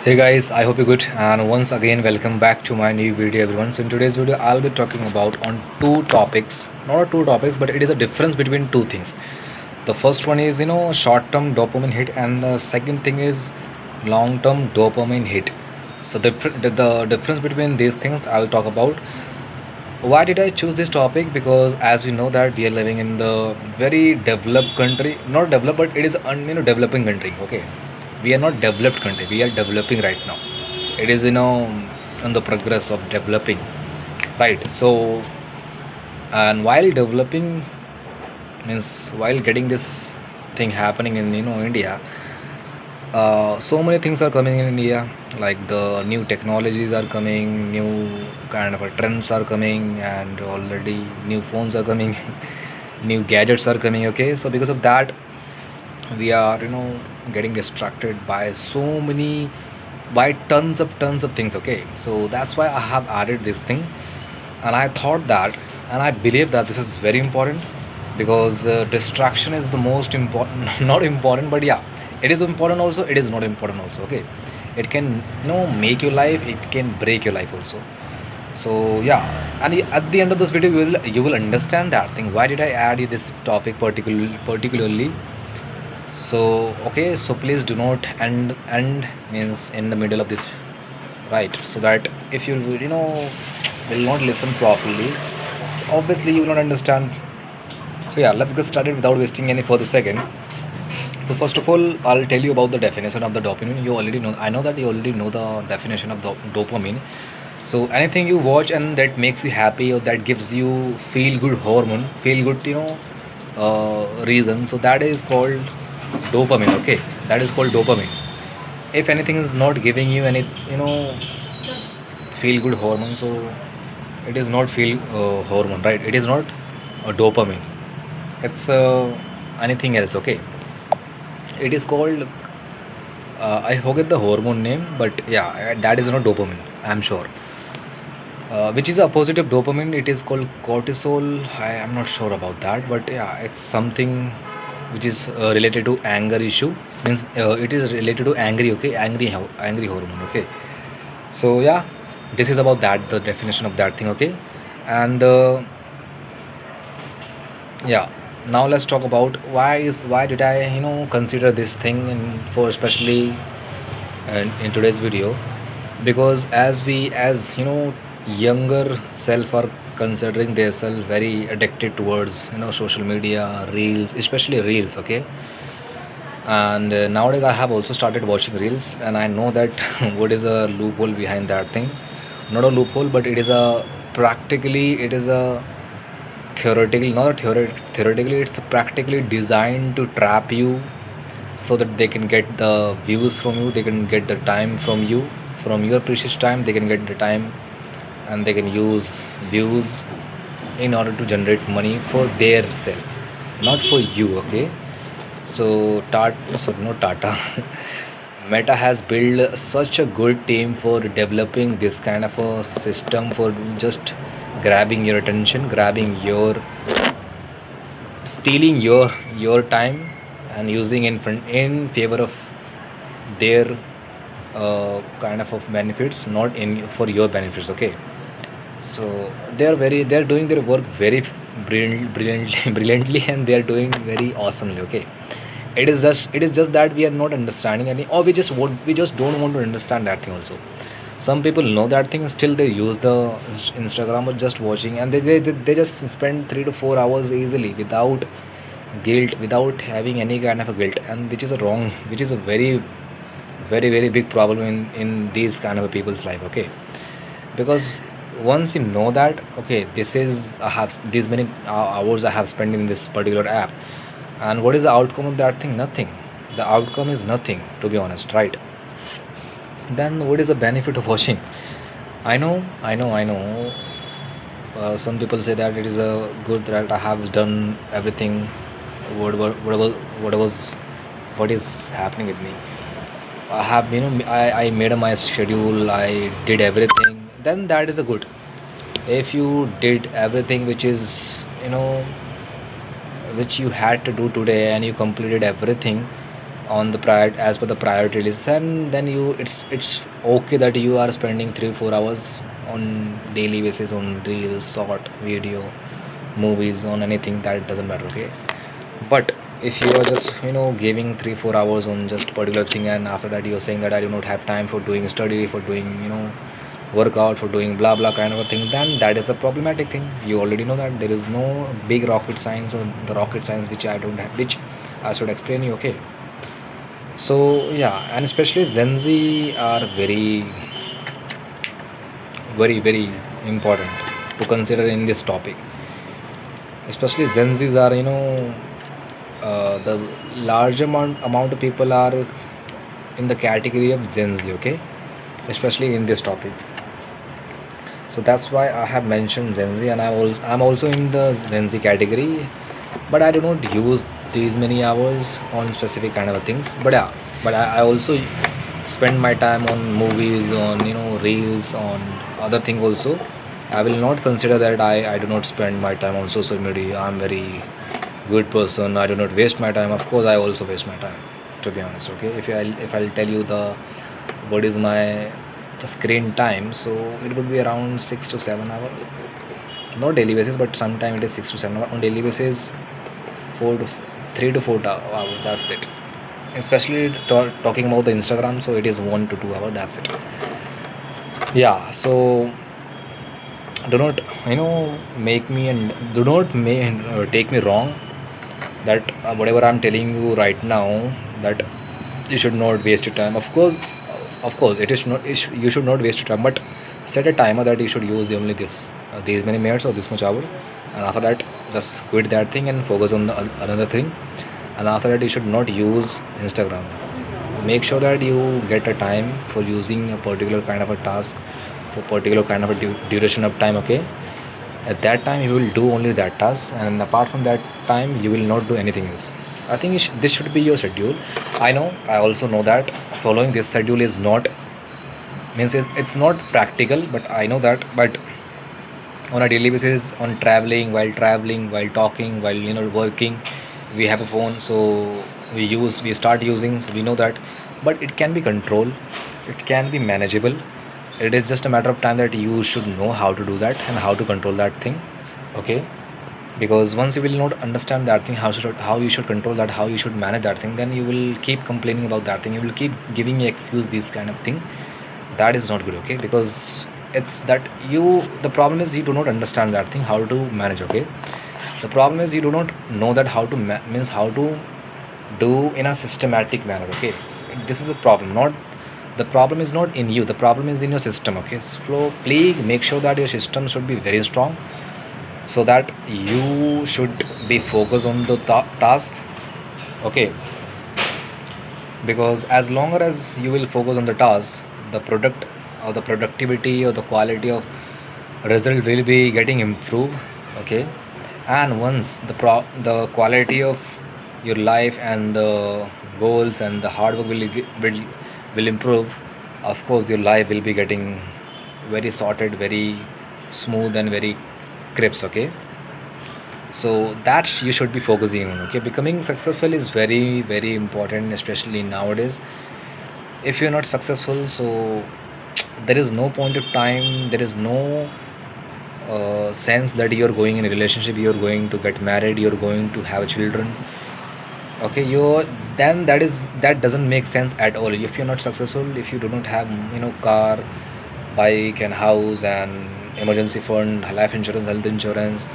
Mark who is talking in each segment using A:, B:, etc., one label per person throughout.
A: Hey guys, I hope you're good, and once again welcome back to my new video everyone. So in today's video I'll be talking about on two topics, not two topics, but it is a difference between two things. The first one is short-term dopamine hit, and the second thing is long-term dopamine hit. So the difference between these things I'll talk about. Why did I choose this topic? Because as we know that we are living in the very developed country, not developed, but it is developing country. Okay, we are not developed country. We are developing right now. It is on the progress of developing, right? So and while developing means while getting this thing happening in India, so many things are coming in India, like the new technologies are coming, new kind of trends are coming, and already new phones are coming, new gadgets are coming. Okay, so because of that, we are getting distracted by so many, by tons of things. Okay, so that's why I have added this thing, and I thought that, and I believe that this is very important because distraction is the most important not important, but yeah, it is important also, it is not important also. Okay, it can make your life, it can break your life also. So yeah, and at the end of this video you will understand that thing, why did I add this topic particularly. So okay, so please do not end means in the middle of this, right? So that if you will not listen properly, so obviously you will not understand. So yeah, let's get started without wasting any further second. So first of all, I'll tell you about the definition of the dopamine. You already know, I know that you already know the definition of dopamine. So anything you watch and that makes you happy, or that gives you feel good hormone, feel good reason, so that is called dopamine. Okay, that is called dopamine. If anything is not giving you any feel good hormone, so it is not feel hormone, right? It is not a dopamine, it's anything else. Okay, it is called I forget the hormone name, but yeah, that is not dopamine, I'm sure. Which is a positive dopamine, it is called cortisol. I am not sure about that, but yeah, it's something which is related to anger issue, means it is related to angry. Okay, angry hormone. Okay, so yeah, this is about that, the definition of that thing. Okay, and yeah, now let's talk about why did I consider this thing for especially in today's video. Because as we, as younger self are considering themselves very addicted towards social media, reels, especially reels. Okay, and nowadays I have also started watching reels, and I know that what is a loophole behind that thing. Not a loophole, but it is a practically, it is a theoretically, not a theoretically, it's practically designed to trap you, so that they can get the views from you, they can get the time from you, from your precious time, they can get the time, and they can use views in order to generate money for their self, not for you. Okay, so not Tata Meta has built such a good team for developing this kind of a system for just grabbing your attention, grabbing your, stealing your time, and using in favor of their kind of benefits, not in for your benefits. Okay, so they're doing their work very brilliantly brilliantly, and they're doing very awesomely. Okay, it is just that we are not understanding any, or we just don't want to understand that thing also. Some people know that thing, still they use the Instagram or just watching, and they just spend 3 to 4 hours easily without guilt, without having any kind of a guilt, and which is a wrong, which is a very big problem in these kind of people's life. Okay, because once you know that, okay, this is I have these many hours I have spent in this particular app, and what is the outcome of that thing? Nothing. The outcome is nothing, to be honest, right? Then what is the benefit of watching? I know. Some people say that it is a good that I have done everything, whatever was, what is happening with me. I have I made my schedule, I did everything, then that is a good. If you did everything which is which you had to do today, and you completed everything, on the prior as per the priority list, and then you it's okay that you are spending 3 4 hours on daily basis on reels, short video, movies, on anything, that doesn't matter, okay. But if you are just giving 3 4 hours on just particular thing, and after that you're saying that I do not have time for doing study, for doing workout, for doing blah blah kind of a thing, then that is a problematic thing. You already know that there is no big rocket science, or the rocket science which I don't have, which I should explain you, okay. So yeah, and especially Gen Z are very important to consider in this topic. Especially Gen Zs are, the large amount of people are in the category of Gen Z, okay, especially in this topic. So that's why I have mentioned Gen Z, and I'm also in the Gen Z category, but I do not use these many hours on specific kind of things. But yeah, but I also spend my time on movies, on reels, on other thing also. I will not consider that I do not spend my time on social media. I'm very good person. I do not waste my time. Of course, I also waste my time. To be honest, okay. If I'll tell you what is my the screen time, so it would be around 6 to 7 hours. Not daily basis, but sometime it is 6 to 7 hours. On daily basis, 3 to 4 hours. That's it. Especially talking about the Instagram, so it is 1 to 2 hours. That's it. Yeah. So do not make me, and do not take me wrong, that whatever I'm telling you right now, that you should not waste your time. Of course it is not, you should not waste your time, but set a timer that you should use only these many minutes or this much hour, and after that just quit that thing and focus on another thing. And after that you should not use Instagram. Make sure that you get a time for using a particular kind of a task, for particular kind of a duration of time, okay. At that time you will do only that task, and apart from that time you will not do anything else. I think this should be your schedule. I also know that following this schedule is not, means it's not practical, but I know that. But on a daily basis, on traveling, while talking, while working, we have a phone, so we start using, so we know that. But it can be controlled, it can be manageable. It is just a matter of time that you should know how to do that and how to control that thing, okay. Because once you will not understand that thing, how you should control that, how you should manage that thing, then you will keep complaining about that thing, you will keep giving excuse, this kind of thing. That is not good, okay. Because it's that the problem is you do not understand that thing, how to manage, okay. The problem is you do not know that how to means how to do in a systematic manner, okay. So this is the problem. Not The problem is not in you, the problem is in your system, okay. So please make sure that your system should be very strong, so that you should be focused on the task, okay. Because as longer as you will focus on the task, the product or the productivity or the quality of result will be getting improved, okay. And once the quality of your life and the goals and the hard work will improve, of course your life will be getting very sorted, very smooth, and very crisp, okay. So that you should be focusing on, okay. Becoming successful is very important, especially nowadays. If you're not successful, so there is no point of time, there is no sense that you're going in a relationship, you're going to get married, you're going to have children, okay. Then that doesn't make sense at all. If you're not successful, if you do not have car, bike, and house, and emergency fund, life insurance, health insurance,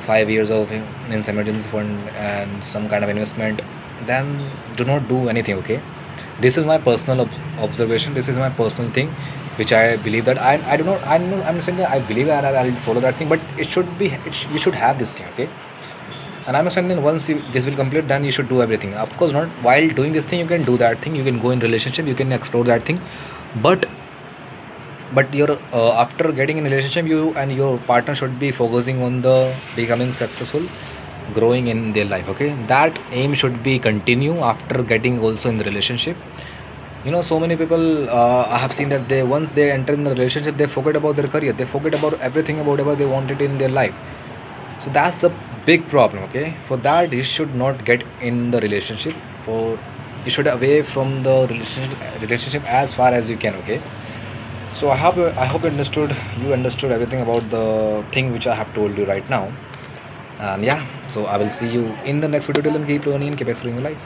A: 5 years of means emergency fund, and some kind of investment, then do not do anything, okay. This is my personal observation, this is my personal thing, which I believe that I do not, I'm saying that I believe that I'll follow that thing, but it should be, you should have this thing, okay. And I'm saying that once this will complete, then you should do everything. Of course not while doing this thing, you can do that thing, you can go in relationship, you can explore that thing, but you're after getting in a relationship, you and your partner should be focusing on the becoming successful, growing in their life, okay. That aim should be continue after getting also in the relationship. So many people, I have seen that they, once they enter in the relationship, they forget about their career, they forget about everything about whatever they wanted in their life. So that's the big problem, okay. For that, you should not get in the relationship. For you should away from the relationship as far as you can. Okay, so I hope you understood everything about the thing which I have told you right now. And yeah, so I will see you in the next video. Till then, keep learning and keep exploring your life.